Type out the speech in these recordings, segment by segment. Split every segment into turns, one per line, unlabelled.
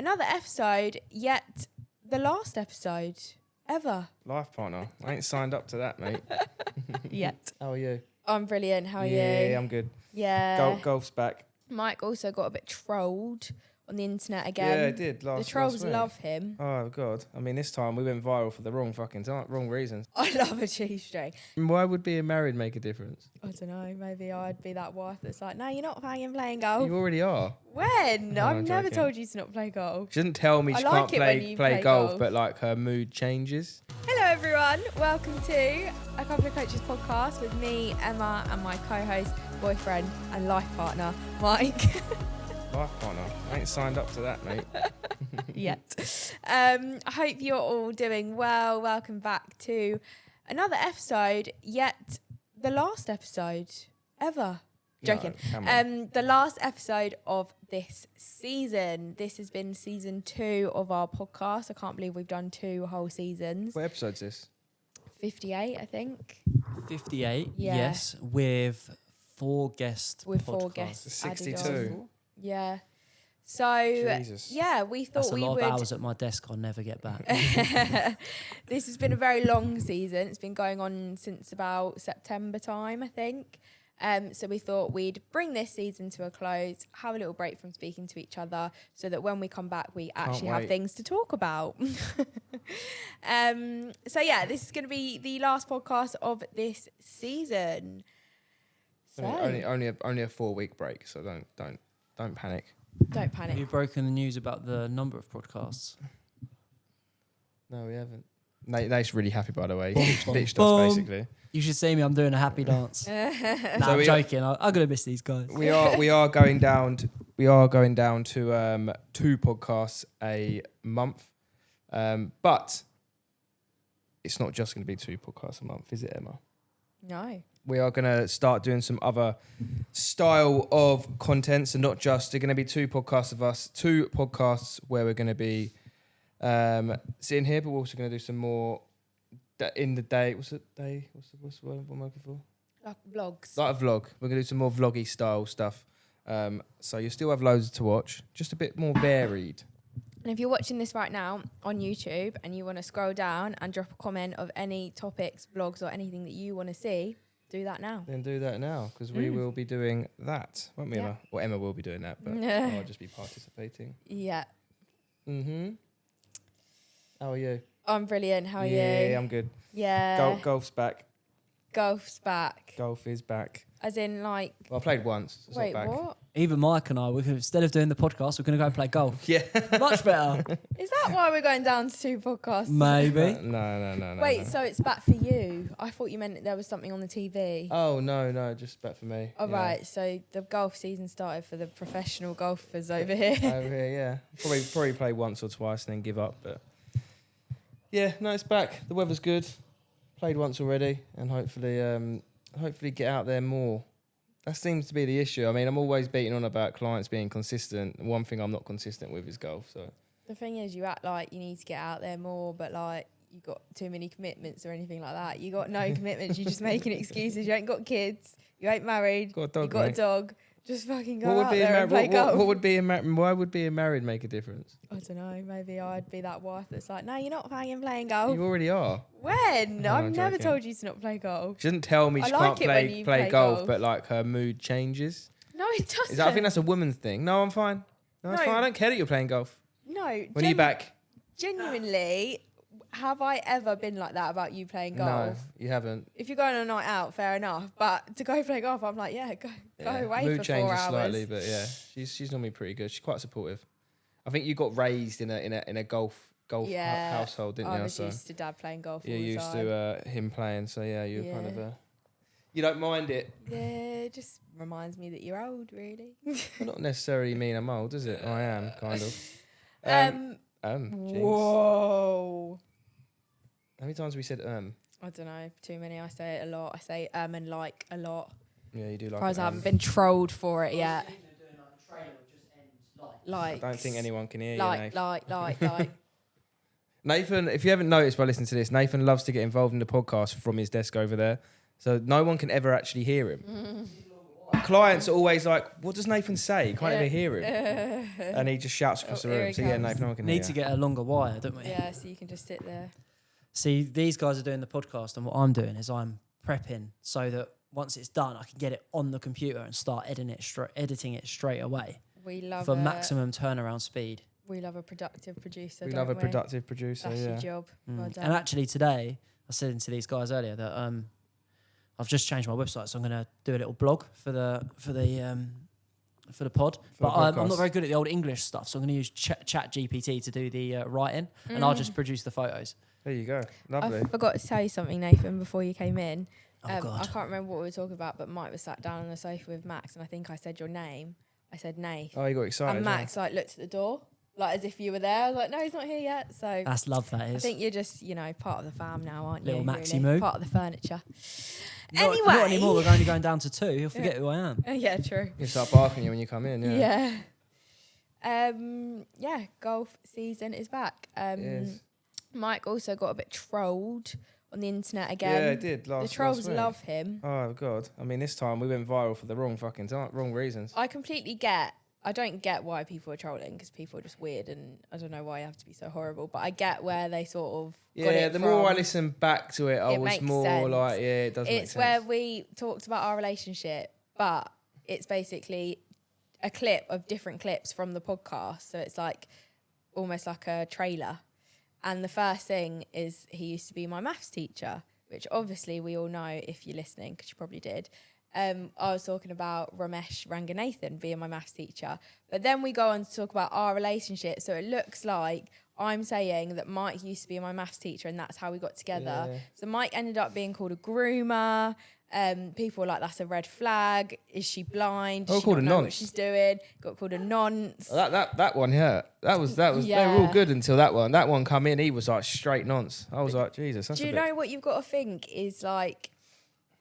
another episode, yet the last episode ever.
Life partner. I ain't signed up to that, mate.
Yet.
How are you?
I'm brilliant. How are you?
Yeah, I'm good.
Yeah.
Golf's back.
Mike also got a bit trolled on the internet again.
Yeah, it did.
The trolls love him.
Oh, God. I mean, this time we went viral for the wrong fucking time, wrong reasons.
I love a cheese string.
Why would being married make a difference?
I don't know. Maybe I'd be that wife that's like, no, you're not fucking playing golf.
You already are.
When?
No,
I've
I'm
never
joking.
told you to not play golf.
She doesn't tell me she
I like
can't
it when you
play
play
golf,
golf.
but like her mood changes.
Hello, everyone. Welcome to A Couple of Coaches podcast with me, Emma, and my co-host, boyfriend, and life partner, Mike.
Life partner. I ain't signed up to that, mate.
Yet. I hope you're all doing well. Welcome back to another episode, yet the last episode ever. Joking.
No, come on.
The last episode of this season. This has been season 2 of our podcast. I can't believe we've done 2 whole seasons.
What episode's this?
58, I think.
58,
Yeah.
yes, with 4 guests.
With 4 guests.
62.
added on. Yeah. So,
Jesus.
yeah, we thought
That's a
we
lot
would...
of hours at my desk I'll never get back.
This has been a very long season. It's been going on since about September time, I think. So we thought we'd bring this season to a close, have a little break from speaking to each other so that when we come back, we actually have
wait.
things to talk about. So yeah, this is going to be the last podcast of this season. So
Only a 4-week break, so don't panic.
don't
Have
panic.
you broken the news about the number of podcasts?
No, we haven't. Nate's really happy, by the way.
Boom,
He
boom,
ditched
boom.
us, basically.
You should see me, I'm doing a happy dance. Nah,
So
I'm
we-
joking. I'm going to miss these guys.
We are going down to 2 podcasts a month, but it's not just going to be 2 podcasts a month, is it, Emma?
No.
We are going to start doing some other style of content, so not just they're going to be 2 podcasts of us, 2 podcasts where we're going to be sitting here, but we're also going to do some more in the day. What's the word I'm looking for?
Like vlogs.
Like a vlog. We're going to do some more vloggy style stuff. So you still have loads to watch, just a bit more varied.
And if you're watching this right now on YouTube and you want to scroll down and drop a comment of any topics, vlogs, or anything that you want to see, do that now.
Then do that now, because we will be doing that, won't we,
Yeah.
Emma? Well, Emma will be doing that, but I'll just be participating.
Yeah.
Mm-hmm. How are you?
I'm brilliant. How are you?
Yeah, I'm good.
Yeah.
Golf's back.
Golf's back.
Golf is back.
As in, like...
Well, I played once. It's
Wait,
not back.
what?
Even Mike and I, instead of doing the podcast, we're going to go and play golf.
Yeah.
Much better.
Is that why we're going down to 2 podcasts?
Maybe.
No.
Wait,
no.
so it's back for you? I thought you meant that there was something on the TV.
Oh, no, just back for me.
Oh,
yeah.
right. So the golf season started for the professional golfers over here.
Over here, yeah. Probably play once or twice and then give up, but... Yeah, no, it's back. The weather's good. Played once already, and hopefully get out there more. That seems to be the issue. I mean, I'm always beating on about clients being consistent. One thing I'm not consistent with is golf. So
The thing is, you act like you need to get out there more, but like you got too many commitments or anything like that. You got no commitments. You're just making excuses. You ain't got kids. You ain't married.
got a dog.
You got
mate.
a dog. Just fucking go out there and play
what
golf.
would being why would being married make a difference?
I don't know. Maybe I'd be that wife that's like, no, you're not fucking playing golf.
You already are.
When?
No,
I've
I'm
never
joking.
told you to not play golf.
She doesn't tell me
I
she
like
can't
it when you
play
play
golf,
golf.
but like her mood changes.
No, it doesn't.
I think that's a woman's thing. No, I'm fine. No, it's
No.
fine. I don't care that you're playing golf.
No.
When are you back?
Genuinely, have I ever been like that about you playing golf?
No, you haven't.
If you're going on a night out, fair enough. But to go play golf, I'm like, yeah, go away
Mood
for 4
changes
hours.
slightly, but yeah, she's normally pretty good. She's quite supportive. I think you got raised in a golf
Yeah,
household, didn't
I
you?
was
So
used to dad playing golf all
you're
the
used
time.
to him playing, so yeah, you're kind of
Yeah.
you don't mind it.
Yeah, it just reminds me that you're old, really.
Well, not necessarily mean I'm old, does it? I am kind of. Jinx.
Whoa.
How many times have we said
I don't know, too many. I say it a lot. I say and like a lot.
Yeah, you do like.
Surprised
an
I haven't been trolled for it yet.
I
Like.
don't think anyone can hear you,
Like.
Nathan, if you haven't noticed by listening to this, Nathan loves to get involved in the podcast from his desk over there. So no one can ever actually hear him. Clients are always like, what does Nathan say? You can't even hear him. And he just shouts across the
here
room.
he
So yeah,
comes.
Nathan, I can hear
Need to
you.
get a longer wire, don't we?
Yeah, so you can just sit there.
See, these guys are doing the podcast, and what I'm doing is I'm prepping so that once it's done, I can get it on the computer and start editing it straight away
We love
for maximum turnaround speed.
We love a productive producer.
We
don't
love a productive producer,
That's
yeah.
your job. Well done.
And actually today, I said to these guys earlier that I've just changed my website, so I'm going to do a little blog for the pod. But I'm
podcast.
not very good at the old English stuff, so I'm going to use Chat GPT to do the writing, and I'll just produce the photos.
There you go. Lovely.
I forgot to tell you something, Nathan, before you came in.
Oh, God.
I can't remember what we were talking about, but Mike was sat down on the sofa with Max, and I think I said your name. I said Nath.
Oh, you got excited.
And Max like looked at the door, like as if you were there. I was like, no, he's not here yet. So
That's love, that
I
is.
think you're just, part of the fam now, aren't
Little
you?
Maxi
really?
moo.
Part of the furniture.
Not anymore, we're only going down to 2. He'll forget who I am.
Yeah, true.
You start barking at you when you come in, yeah.
Yeah. Golf season is back.
Yes.
Mike also got a bit trolled on the internet again.
Yeah, I did last
The trolls
last week.
love him.
Oh, God. I mean, this time we went viral for the wrong fucking time, wrong reasons.
I don't get why people are trolling, because people are just weird, and I don't know why you have to be so horrible, but I get where they sort of got
Yeah,
it
the more I
from.
listen back to it, I
It
was
makes
more
sense.
like, yeah, it does make sense.
It's where we talked about our relationship, but it's basically a clip of different clips from the podcast. So it's like almost like a trailer. And the first thing is he used to be my maths teacher, which obviously we all know if you're listening, because you probably did. I was talking about Ramesh Ranganathan being my maths teacher. But then we go on to talk about our relationship. So it looks like I'm saying that Mike used to be my maths teacher and that's how we got together.
Yeah.
So Mike ended up being called a groomer. People were like, that's a red flag. Is she blind? Does
Oh,
she
called
not
a
know what
nonce.
she's doing? Got called a nonce.
That one hurt. That was they were all
Yeah.
good until that one. That one come in, he was like straight nonce. I was like, Jesus, that's
Do
a
you
bit.
know what you've got to think is like,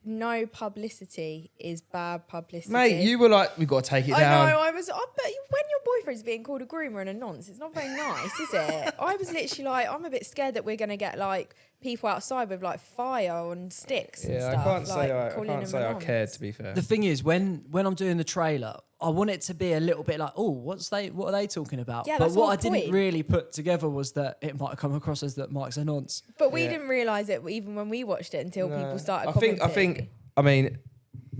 no publicity is bad publicity.
Mate, you were like, we've got to take it
I
down.
know, I bet when your boyfriend's being called a groomer and a nonce, it's not very nice, is it? I was literally like, I'm a bit scared that we're going to get like people outside with like fire and sticks and
Yeah,
stuff.
I can't say
like,
I
calling
can't
him
say
a
I
nonce.
cared, to be fair.
The thing is, when I'm doing the trailer, I want it to be a little bit like, oh, what are they talking about?
Yeah,
but
that's
what
the
I
whole
didn't
point.
really put together was that it might come across as that Mike's a nonce.
But we
Yeah.
didn't realise it even when we watched it until
No.
people started
I
commenting.
mean,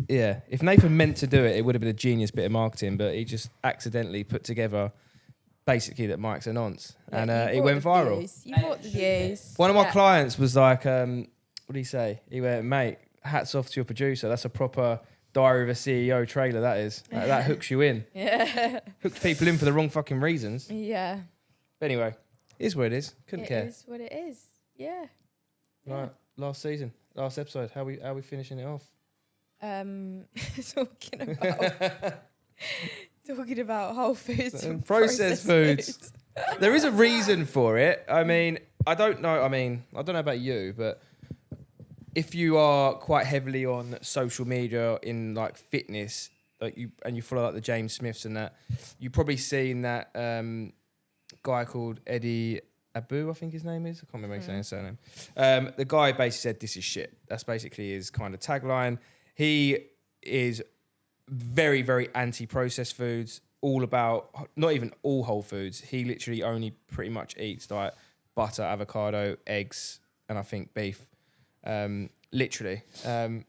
yeah, if Nathan meant to do it, it would have been a genius bit of marketing, but he just accidentally put together basically that Mike's a nonce.
Look,
And
you
it
brought
went
the
viral.
views. You brought the views.
One of my
Yeah.
clients was like, what did he say? He went, mate, hats off to your producer. That's a proper Diary of a CEO trailer, that is. That hooks you in.
Yeah.
Hooks people in for the wrong fucking reasons.
Yeah.
But anyway, it is what it is. Couldn't care.
It is what it is. Yeah.
Right, last season, last episode. How we finishing it off?
Talking about Whole Foods and
Processed foods. There is a reason for it. I mean, I don't know about you, but if you are quite heavily on social media in like fitness, like you follow like the James Smiths and that, you've probably seen that guy called Eddie Abu, I think his name is. I can't remember saying his surname. The guy basically said, "This is shit." That's basically his kind of tagline. He is very, very anti-processed foods. All about, not even all whole foods. He literally only pretty much eats like butter, avocado, eggs, and I think beef. Literally. And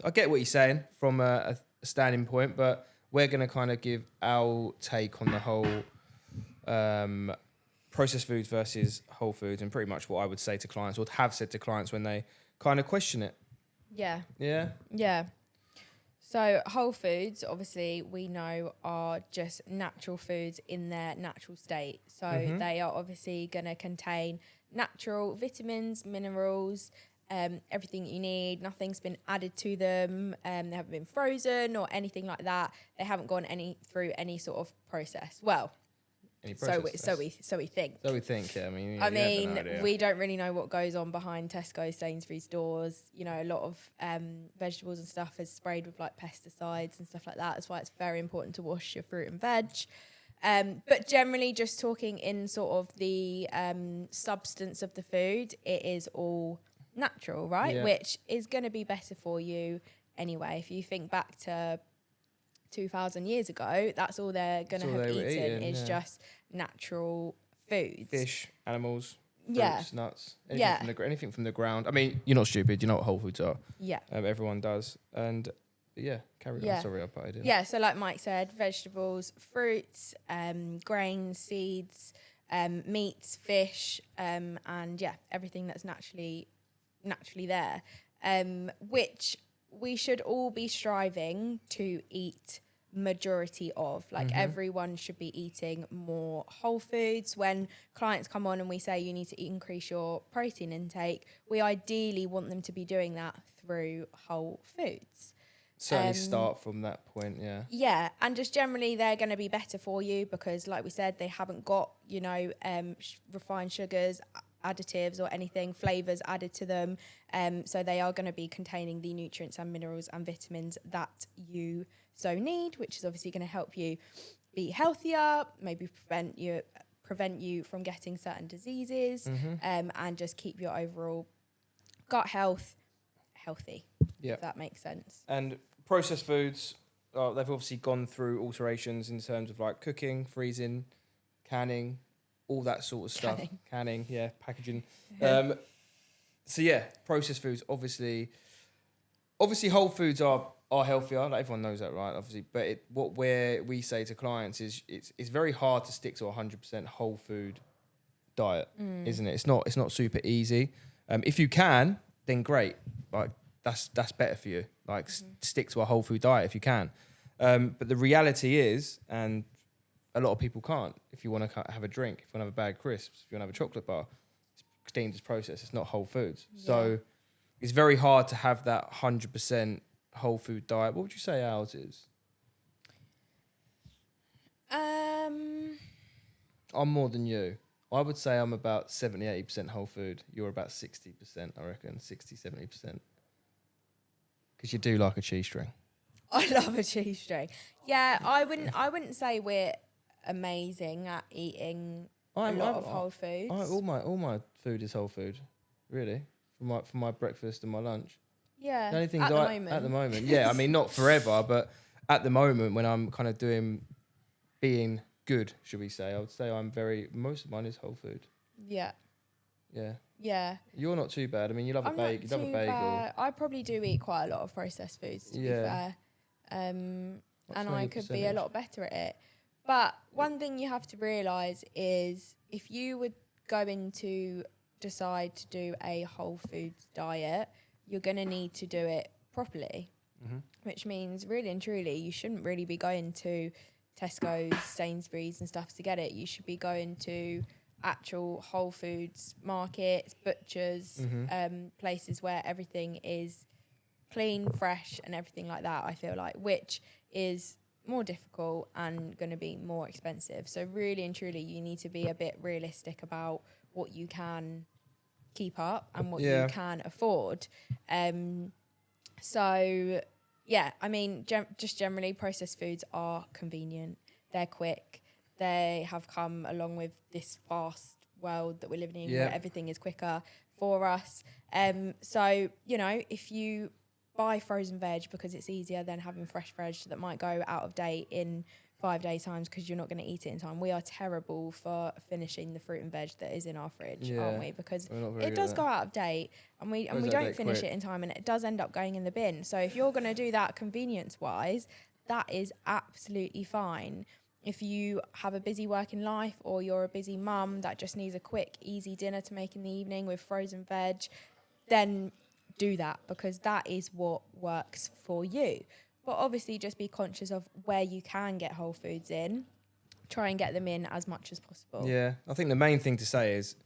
I get what he's saying from a standing point, but we're going to kind of give our take on the whole processed foods versus whole foods, and pretty much what I would say to clients, or have said to clients when they kind of question it.
Yeah.
Yeah?
Yeah. So whole foods, obviously, we know are just natural foods in their natural state. So they are obviously going to contain natural vitamins, minerals, everything you need. Nothing's been added to them. They haven't been frozen or anything like that. They haven't gone through any sort of process. Well,
Any
so
processed
we think.
So we think, yeah. I mean,
I
you have no
mean,
idea.
we don't really know what goes on behind Tesco, Sainsbury's doors. You know, a lot of vegetables and stuff is sprayed with like pesticides and stuff like that. That's why it's very important to wash your fruit and veg. But generally, just talking in sort of the substance of the food, it is all natural, right?
Yeah.
Which is going to be better for you anyway. If you think back to 2,000 years ago, that's all they're going to
That's all
have
they were
eaten
eating,
is just natural foods.
Fish, animals, fruits,
Yeah.
nuts,
Yeah.
anything from the ground. I mean, you're not stupid. You know what whole foods are.
Yeah.
Everyone does. And yeah, carry
Yeah.
on. Sorry, I butted in.
Yeah, so like Mike said, vegetables, fruits, grains, seeds, meats, fish, and yeah, everything that's naturally there, which we should all be striving to eat majority of. Like everyone should be eating more whole foods. When clients come on and we say you need to increase your protein intake, we ideally want them to be doing that through whole foods.
Certainly start from that point, yeah.
Yeah, and just generally they're going to be better for you because, like we said, they haven't got, refined sugars, additives or anything, flavours added to them. So they are going to be containing the nutrients and minerals and vitamins that you so need, which is obviously going to help you be healthier, maybe prevent you from getting certain diseases, and just keep your overall gut health healthy.
Yeah.
If that makes sense.
And processed foods, they've obviously gone through alterations in terms of like cooking, freezing, canning, all that sort of stuff. Canning, yeah, packaging. So yeah, processed foods, obviously whole foods are healthier. Like everyone knows that, right? Obviously, but what we say to clients is it's very hard to stick to a 100% whole food diet, isn't it? It's not super easy. If you can, then great. Like that's better for you. Like stick to a whole food diet if you can. But the reality is, and a lot of people can't. If you want to have a drink, if you want to have a bag of crisps, if you want to have a chocolate bar, it's deemed as processed. It's not whole foods. Yeah. So it's very hard to have that 100% whole food diet. What would you say ours is? I'm more than you. I would say I'm about 70-80% whole food. You're about 60%, I reckon. 60-70%. Because you do like a cheese string.
I love a cheese string. Yeah, I wouldn't say we're amazing at eating a lot of whole foods.
All my food is whole food, really. For my breakfast and my lunch.
Yeah.
The only things
at
the moment. Yeah, I mean not forever, but at the moment when I'm kind of being good, should we say? I would say most of mine is whole food.
Yeah.
Yeah.
Yeah.
You're not too bad. I mean, you love a bagel. You love a bagel.
Bad. I probably do eat quite a lot of processed foods, to be fair. And I could be a lot better at it. But one thing you have to realise is if you would decide to do a whole foods diet, you're going to need to do it properly, which means really and truly you shouldn't really be going to Tesco's, Sainsbury's and stuff to get it. You should be going to actual whole foods markets, butchers, places where everything is clean, fresh and everything like that, I feel like, which is more difficult and going to be more expensive. So really and truly you need to be a bit realistic about what you can keep up and what you can afford. So yeah, I mean, just generally processed foods are convenient. They're quick. They have come along with this fast world that we're living in where everything is quicker for us. So, if you buy frozen veg because it's easier than having fresh veg that might go out of date in 5 days' times because you're not going to eat it in time. We are terrible for finishing the fruit and veg that is in our fridge, aren't we? Because it does go out of date and we don't finish it in time and it does end up going in the bin. So if you're going to do that convenience-wise, that is absolutely fine. If you have a busy working life or you're a busy mum that just needs a quick, easy dinner to make in the evening with frozen veg, then do that because that is what works for you. But obviously just be conscious of where you can get whole foods in. Try and get them in as much as possible.
Yeah, I think the main thing to say is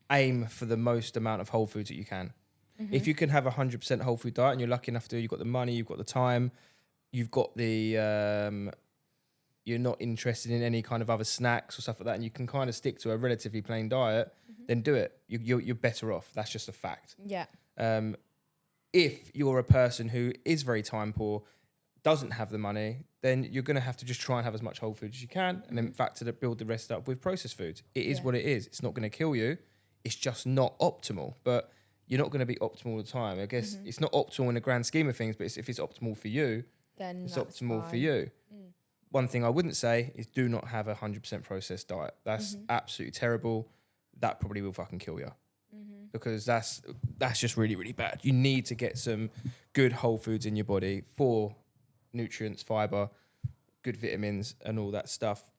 aim for the most amount of whole foods that you can. If you can have a 100% whole food diet and you're lucky enough to, you've got the money, you've got the time, you've got the... you're not interested in any kind of other snacks or stuff like that, and you can kind of stick to a relatively plain diet, then do it. You're better off. That's just a fact.
Yeah.
If you're a person who is very time poor, doesn't have the money, then you're going to have to just try and have as much whole food as you can, and then build the rest up with processed foods. It is what it is. It's not going to kill you. It's just not optimal. But you're not going to be optimal all the time. I guess
Mm-hmm.
it's not optimal in the grand scheme of things, but if it's optimal for you,
Then
it's
that's
optimal for
fine.
you.
Mm.
One thing I wouldn't say is do not have 100% processed diet. That's absolutely terrible. That probably will fucking kill you.
Mm-hmm.
Because that's just really, really bad. You need to get some good whole foods in your body for nutrients, fiber, good vitamins, and all that stuff.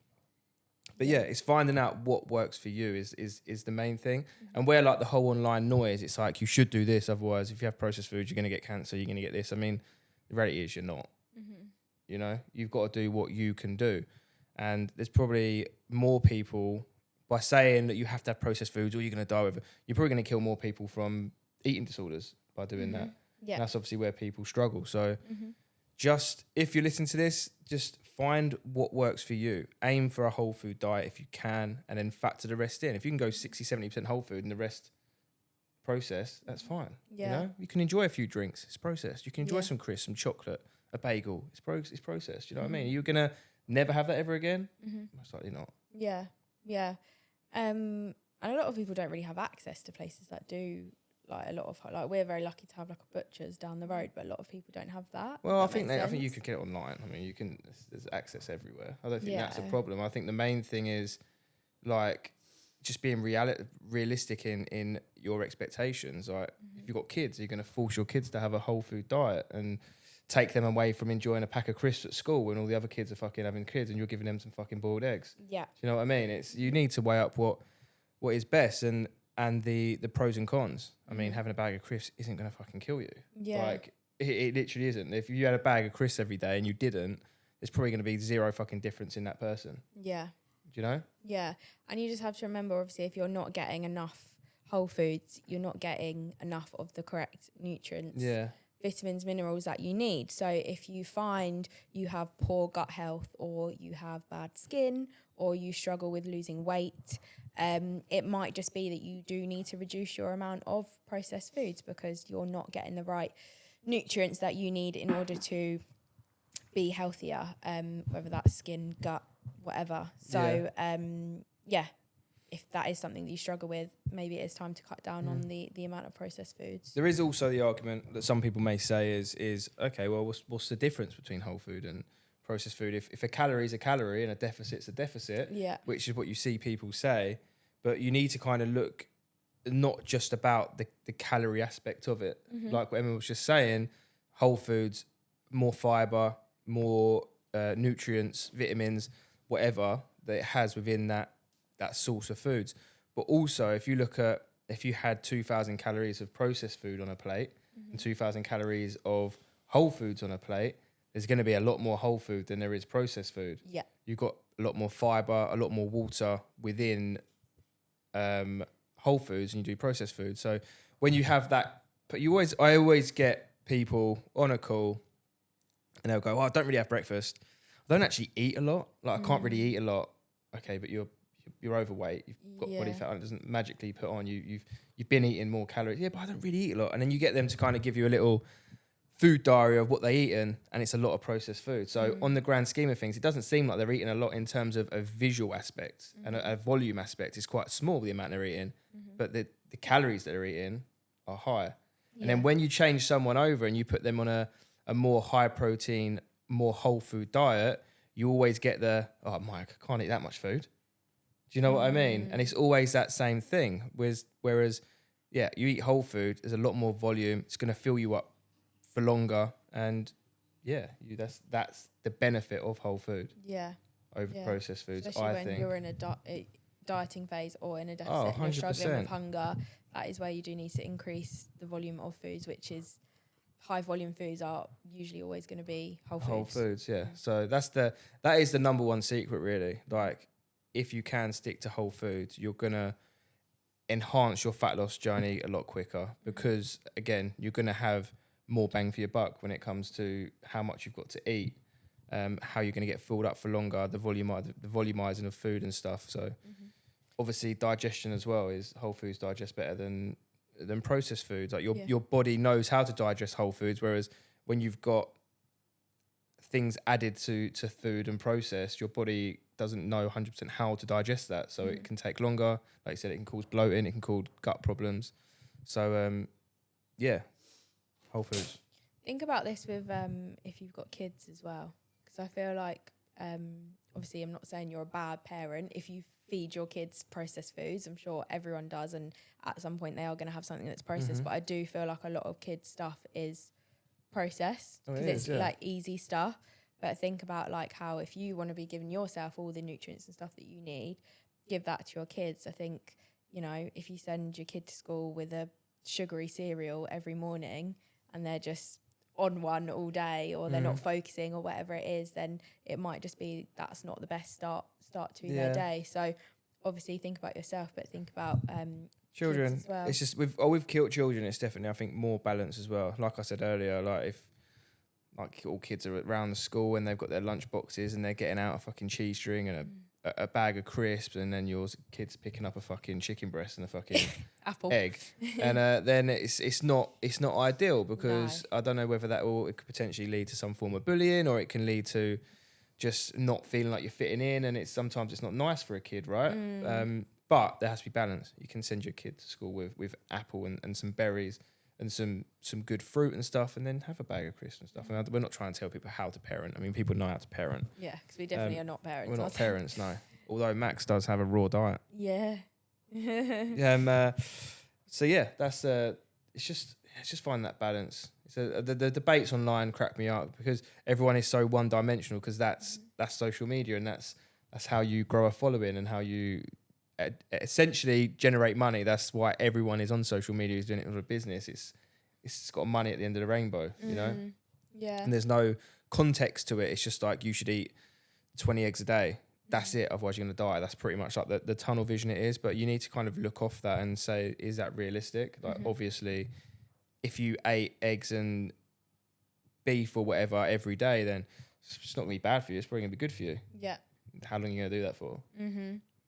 But yeah, it's finding out what works for you is the main thing. And where like the whole online noise, it's like you should do this, otherwise if you have processed foods, you're going to get cancer, you're going to get this. I mean, the reality is you're not.
Mm-hmm.
You know, you've got to do what you can do. And there's probably more people, by saying that you have to have processed foods or you're going to die with it, you're probably going to kill more people from eating disorders by doing that.
Yeah.
And that's obviously where people struggle. So
Mm-hmm.
just, if you're listening to this, just find what works for you. Aim for a whole food diet if you can, and then factor the rest in. If you can go 60-70% whole food and the rest processed, that's fine.
Yeah.
You know, you can enjoy a few drinks, it's processed. You can enjoy
Yeah.
some crisps, some chocolate, a bagel, it's processed. You know what I mean? You're going to never have that ever again? Most likely not.
Yeah. Yeah. And a lot of people don't really have access to places that do. Like a lot of, like, we're very lucky to have like a butcher's down the road, but a lot of people don't have that.
Well, I
That
think
makes
I think you
sense.
could get it online. I mean, you can. There's access everywhere. I don't think that's a
Yeah.
problem. I think the main thing is like just being realistic in your expectations. Like if you've got kids, you're going to force your kids to have a whole food diet and take them away from enjoying a pack of crisps at school when all the other kids are fucking having kids and you're giving them some fucking boiled eggs.
Yeah.
Do you know what I mean? It's you need to weigh up what is best and the pros and cons. I mean, having a bag of crisps isn't going to fucking kill you.
Yeah.
Like, it literally isn't. If you had a bag of crisps every day and you didn't, there's probably going to be zero fucking difference in that person.
Yeah.
Do you know?
Yeah. And you just have to remember, obviously, if you're not getting enough whole foods, you're not getting enough of the correct nutrients,
Yeah.
vitamins, minerals that you need. So if you find you have poor gut health, or you have bad skin, or you struggle with losing weight, it might just be that you do need to reduce your amount of processed foods because you're not getting the right nutrients that you need in order to be healthier, whether that's skin, gut, whatever. So, yeah, if that is something that you struggle with, maybe it is time to cut down on the amount of processed foods.
There is also the argument that some people may say is okay, well, what's the difference between whole food and processed food? If a calorie is a calorie and a deficit's a deficit,
Yeah.
which is what you see people say, but you need to kind of look not just about the calorie aspect of it. Like what Emma was just saying, whole foods, more fiber, more nutrients, vitamins, whatever that it has within that source of foods. But also, if you had 2,000 calories of processed food on a plate and 2,000 calories of whole foods on a plate, there's going to be a lot more whole food than there is processed food.
Yeah.
You've got a lot more fiber, a lot more water within whole foods, and you do processed food. So when you have that, but I always get people on a call, and they'll go, "Oh, I don't really have breakfast. I don't actually eat a lot. Like I can't really eat a lot." Okay, but you're overweight. You've got body
Yeah.
fat. And it doesn't magically put on. You've been eating more calories. Yeah, but I don't really eat a lot. And then you get them to kind of give you a little food diary of what they eaten, and it's a lot of processed food. So on the grand scheme of things, it doesn't seem like they're eating a lot in terms of a visual aspect and a volume aspect. It's quite small, the amount they're eating, but the calories that they're eating are high. And then when you change someone over and you put them on a more high protein, more whole food diet, you always get oh, Mike, I can't eat that much food. Do you know what I mean? And it's always that same thing. Whereas, yeah, you eat whole food, there's a lot more volume. It's going to fill you up for longer, and yeah, that's the benefit of whole food
Yeah.
over processed foods.
Especially
I
when
think.
you're in a dieting phase or in a deficit, and you're struggling
100%.
with hunger. That is where you do need to increase the volume of foods, which is high volume foods are usually always going to be whole foods.
Whole foods, yeah. So that is the number one secret, really. Like, if you can stick to whole foods, you're gonna enhance your fat loss journey a lot quicker because, again, you're gonna have more bang for your buck when it comes to how much you've got to eat, how you're gonna get filled up for longer, the volumizing of food and stuff. So, obviously, digestion as well is whole foods digest better than processed foods. Like your body knows how to digest whole foods, whereas when you've got things added to food and processed, your body doesn't know 100% how to digest that. So it can take longer. Like I said, it can cause bloating, it can cause gut problems. So yeah, Whole Foods.
Think about this with if you've got kids as well, because I feel like obviously I'm not saying you're a bad parent if you feed your kids processed foods. I'm sure everyone does, and at some point they are going to have something that's processed. But I do feel like a lot of kids' stuff is processed because it's like easy stuff. But think about like how if you want to be giving yourself all the nutrients and stuff that you need, give that to your kids. I think, you know, if you send your kid to school with a sugary cereal every morning and they're just on one all day, or they're not focusing or whatever it is, then it might just be that's not the best start to their day. So obviously think about yourself, but think about
children
kids as well.
It's just with children, it's definitely, I think, more balance as well. Like I said earlier, like if like all kids are around the school and they've got their lunch boxes and they're getting out a fucking cheese string and a bag of crisps, and then your kid's picking up a fucking chicken breast and a fucking
apple
egg, and then it's not ideal, because I don't know whether it could potentially lead to some form of bullying, or it can lead to just not feeling like you're fitting in, and sometimes it's not nice for a kid, right? But there has to be balance. You can send your kid to school with apple and some berries and some good fruit and stuff, and then have a bag of crisps and stuff. And we're not trying to tell people how to parent. I mean, people know how to parent.
Yeah, because we definitely are not parents.
We're not parents, no. Although Max does have a raw diet.
Yeah.
So yeah, that's it's just finding that balance. So the debates online crack me up, because everyone is so one dimensional, because that's social media, and that's how you grow a following and how you essentially generate money. That's why everyone is on social media, is doing it for a business. It's got money at the end of the rainbow, you know?
Yeah.
And there's no context to it. It's just like, you should eat 20 eggs a day. That's it. Otherwise you're going to die. That's pretty much like the tunnel vision it is. But you need to kind of look off that and say, is that realistic? Like, obviously, if you ate eggs and beef or whatever every day, then it's not going to be bad for you. It's probably going to be good for you.
Yeah.
How long are you going to do that for?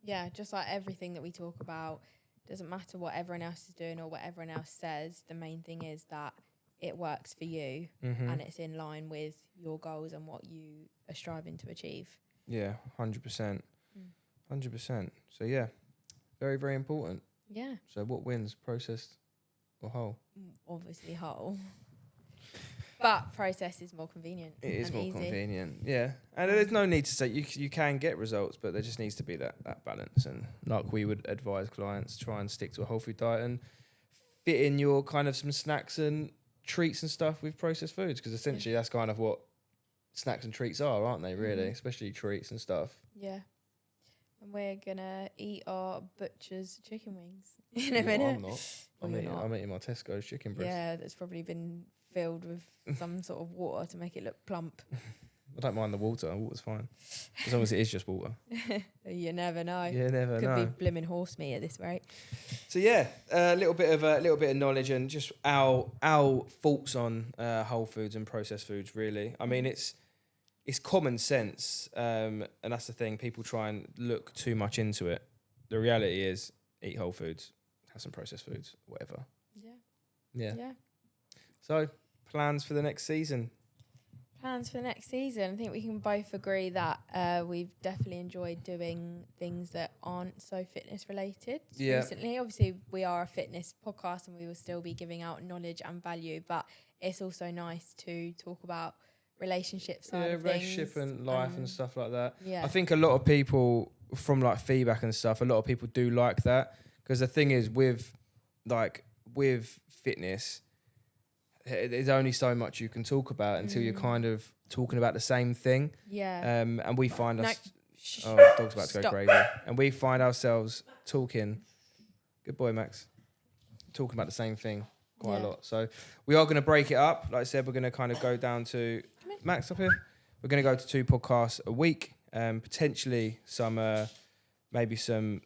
Yeah, just like everything that we talk about, doesn't matter what everyone else is doing or what everyone else says. The main thing is that it works for you and it's in line with your goals and what you are striving to achieve.
Yeah, 100%. 100%. So yeah, very, very important.
Yeah.
So what wins, processed or whole?
Obviously whole. But process is more convenient.
It is more
easy.
convenient, yeah. And there's no need to say you can get results, but there just needs to be that balance. And like we would advise clients, try and stick to a whole food diet and fit in your kind of some snacks and treats and stuff with processed foods, because essentially that's kind of what snacks and treats are, aren't they, really? Especially treats and stuff.
Yeah. And we're going to eat our butcher's chicken wings in a minute.
I'm not.
Well,
I'm eating my Tesco's chicken breast.
Yeah, that's probably been filled with some sort of water to make it look plump.
I don't mind the water. Water's fine, as long as it is just water.
You never know.
You never know.
Could be blimmin' horse meat at this rate.
So yeah, a little bit of knowledge and just our thoughts on whole foods and processed foods. Really, I mean it's common sense, and that's the thing. People try and look too much into it. The reality is, eat whole foods, have some processed foods, whatever. Yeah. So, plans for the next season?
Plans for the next season. I think we can both agree that we've definitely enjoyed doing things that aren't so fitness related recently. Obviously, we are a fitness podcast and we will still be giving out knowledge and value, but it's also nice to talk about relationships side of
relationship
things.
and life and stuff like that.
Yeah.
I think a lot of people, from like feedback and stuff, a lot of people do like that, because the thing is with fitness, there's only so much you can talk about until you're kind of talking about the same thing.
Yeah.
And we find
No,
dog's about to go crazy. And we find ourselves talking, good boy, Max, talking about the same thing quite a lot. So we are going to break it up. Like I said, we're going to kind of go down to Max up here. We're going to go to 2 podcasts a week, potentially some, maybe some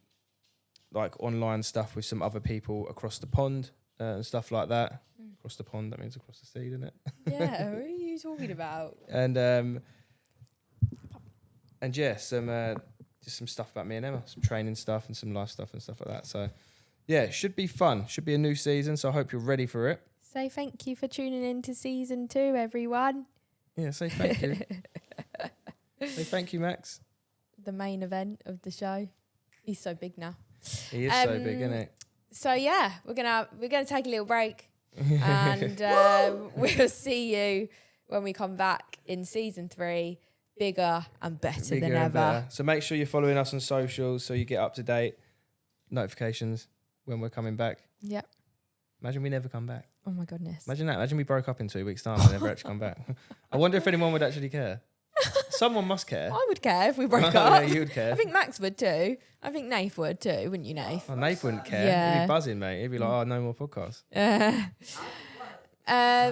like online stuff with some other people across the pond and stuff like that. Across the pond, that means across the sea, doesn't it?
Yeah, what are you talking about?
And yeah, just some stuff about me and Emma, some training stuff and some life stuff and stuff like that. So yeah, it should be fun. Should be a new season, so I hope you're ready for it.
Say thank you for tuning in to season 2, everyone.
Yeah, say thank you. Say thank you, Max.
The main event of the show. He's so big now.
He is so big, isn't he?
So yeah, we're gonna take a little break, and we'll see you when we come back in season 3, bigger and better than ever.
So make sure you're following us on socials so you get up to date notifications when we're coming back.
Yep.
Imagine we never come back.
Oh my goodness.
Imagine that. Imagine we broke up in 2 weeks' time and never actually come back. I wonder if anyone would actually care. Someone must care.
I would care if we broke up.
Yeah, you would care.
I think Max would too. I think Nath would too, wouldn't you, Nath?
Oh, Nath wouldn't care.
Yeah.
He'd be buzzing, mate. He'd be like, oh, no more podcasts.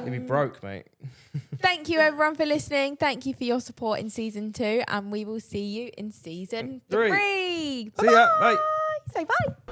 He'd be broke, mate.
Thank you, everyone, for listening. Thank you for your support in season 2, and we will see you in season 3.
See ya. Bye.
Say bye.